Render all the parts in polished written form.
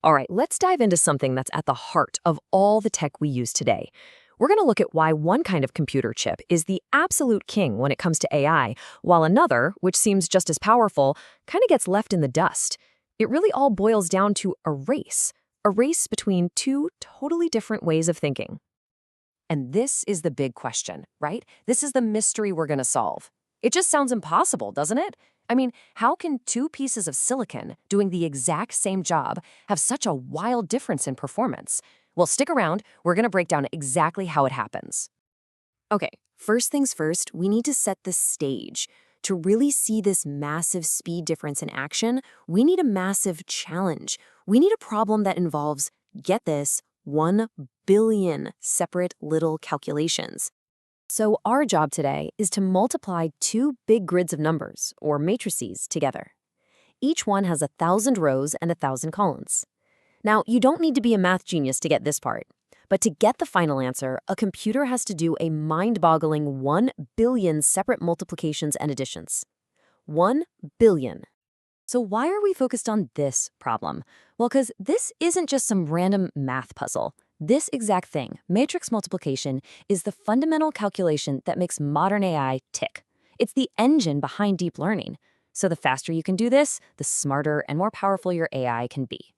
All right, let's dive into something that's at the heart of all the tech we use today. We're going to look at why one kind of computer chip is the absolute king when it comes to AI, while another, which seems just as powerful, kind of gets left in the dust. It really all boils down to a race between two totally different ways of thinking. And this is the big question, right? This is the mystery we're going to solve. It just sounds impossible, doesn't it? I mean, how can two pieces of silicon doing the exact same job have such a wild difference in performance? Well, stick around. We're going to break down exactly how it happens. Okay, first things first, we need to set the stage. To really see this massive speed difference in action, we need a massive challenge. We need a problem that involves, get this, 1 billion separate little calculations. So our job today is to multiply two big grids of numbers, or matrices, together. Each one has 1,000 rows and 1,000 columns. Now, you don't need to be a math genius to get this part. But to get the final answer, a computer has to do a mind-boggling 1 billion separate multiplications and additions. 1 billion. So why are we focused on this problem? Well, because this isn't just some random math puzzle. This exact thing, matrix multiplication, is the fundamental calculation that makes modern AI tick. It's the engine behind deep learning. So the faster you can do this, the smarter and more powerful your AI can be.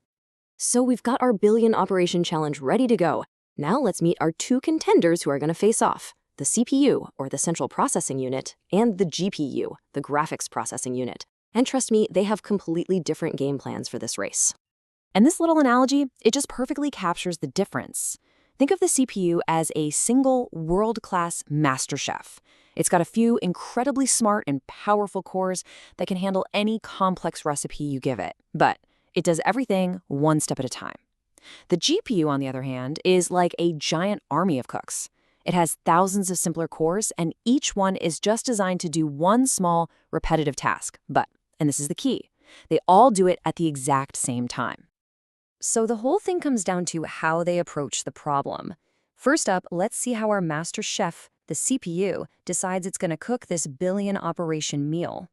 So we've got our billion operation challenge ready to go. Now let's meet our two contenders who are going to face off, the CPU, or the central processing unit, and the GPU, the graphics processing unit. And trust me, they have completely different game plans for this race. And this little analogy, it just perfectly captures the difference. Think of the CPU as a single world-class master chef. It's got a few incredibly smart and powerful cores that can handle any complex recipe you give it. But it does everything one step at a time. The GPU, on the other hand, is like a giant army of cooks. It has thousands of simpler cores, and each one is just designed to do one small, repetitive task. But, and this is the key, they all do it at the exact same time. So the whole thing comes down to how they approach the problem. First up, let's see how our master chef, the CPU, decides it's going to cook this billion operation meal.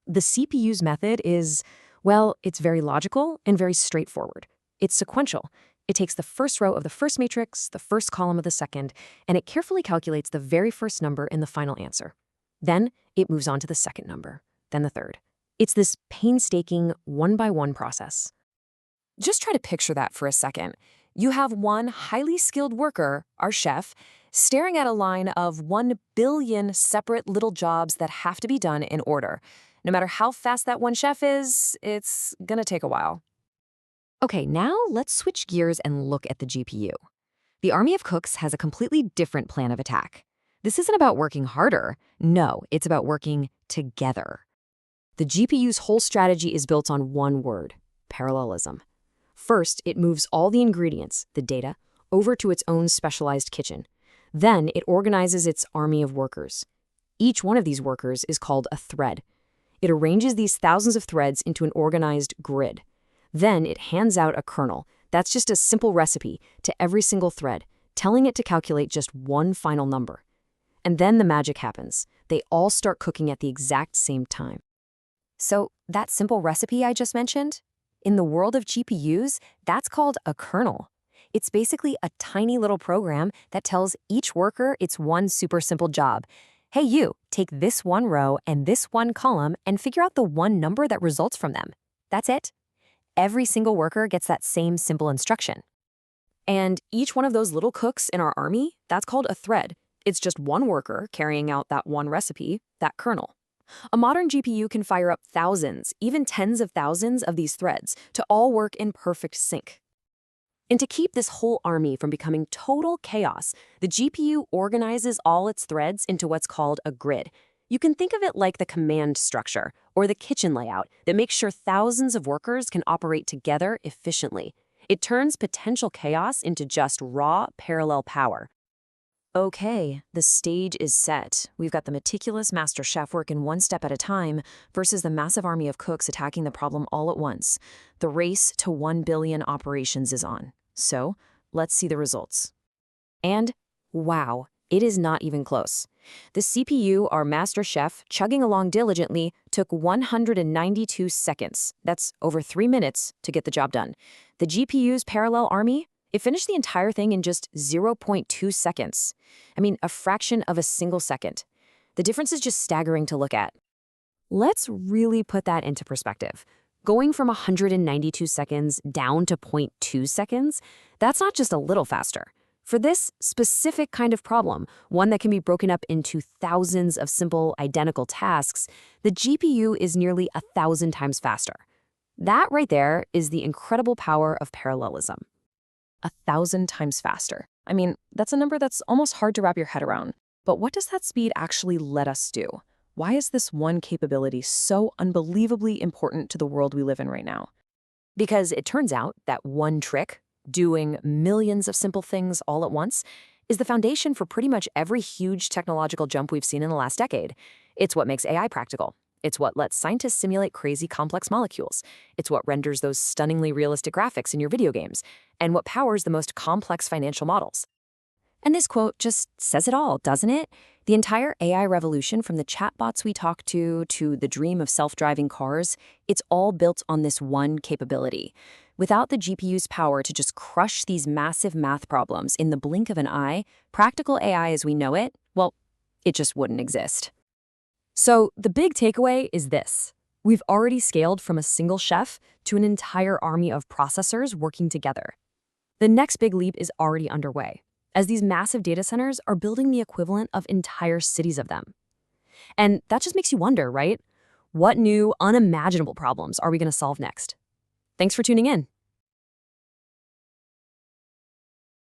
The CPU's method is, well, it's very logical and very straightforward. It's sequential. It takes the first row of the first matrix, the first column of the second, and it carefully calculates the very first number in the final answer. Then it moves on to the second number, then the third. It's this painstaking one-by-one process. Just try to picture that for a second. You have one highly skilled worker, our chef, staring at a line of 1 billion separate little jobs that have to be done in order. No matter how fast that one chef is, it's gonna take a while. Okay, now let's switch gears and look at the GPU. The army of cooks has a completely different plan of attack. This isn't about working harder. No, it's about working together. The GPU's whole strategy is built on one word: parallelism. First, it moves all the ingredients, the data, over to its own specialized kitchen. Then it organizes its army of workers. Each one of these workers is called a thread. It arranges these thousands of threads into an organized grid. Then it hands out a kernel. That's just a simple recipe to every single thread, telling it to calculate just one final number. And then the magic happens. They all start cooking at the exact same time. So that simple recipe I just mentioned, in the world of GPUs, that's called a kernel. It's basically a tiny little program that tells each worker it's one super simple job. Hey, you, take this one row and this one column and figure out the one number that results from them. That's it. Every single worker gets that same simple instruction. And each one of those little cooks in our army, that's called a thread. It's just one worker carrying out that one recipe, that kernel. A modern GPU can fire up thousands, even tens of thousands of these threads to all work in perfect sync. And to keep this whole army from becoming total chaos, the GPU organizes all its threads into what's called a grid. You can think of it like the command structure or the kitchen layout that makes sure thousands of workers can operate together efficiently. It turns potential chaos into just raw parallel power. Okay, the stage is set. We've got the meticulous master chef working one step at a time versus the massive army of cooks attacking the problem all at once. The race to 1 billion operations is on. So, let's see the results. And, wow, it is not even close. The CPU, our master chef, chugging along diligently, took 192 seconds. That's over 3 minutes to get the job done. The GPU's parallel army, it finished the entire thing in just 0.2 seconds. I mean, a fraction of a single second. The difference is just staggering to look at. Let's really put that into perspective. Going from 192 seconds down to zero point 0.2 seconds, that's not just a little faster. For this specific kind of problem, one that can be broken up into thousands of simple, identical tasks, the GPU is nearly 1,000 times faster. That right there is the incredible power of parallelism. 1,000 times faster. I mean, that's a number that's almost hard to wrap your head around. But what does that speed actually let us do? Why is this one capability so unbelievably important to the world we live in right now? Because it turns out that one trick, doing millions of simple things all at once, is the foundation for pretty much every huge technological jump we've seen in the last decade. It's what makes AI practical. It's what lets scientists simulate crazy complex molecules. It's what renders those stunningly realistic graphics in your video games, and what powers the most complex financial models. And this quote just says it all, doesn't it? The entire AI revolution, from the chatbots we talk to the dream of self-driving cars, it's all built on this one capability. Without the GPU's power to just crush these massive math problems in the blink of an eye, practical AI as we know it, well, it just wouldn't exist. So the big takeaway is this. We've already scaled from a single chef to an entire army of processors working together. The next big leap is already underway, as these massive data centers are building the equivalent of entire cities of them. And that just makes you wonder, right? What new, unimaginable problems are we going to solve next? Thanks for tuning in.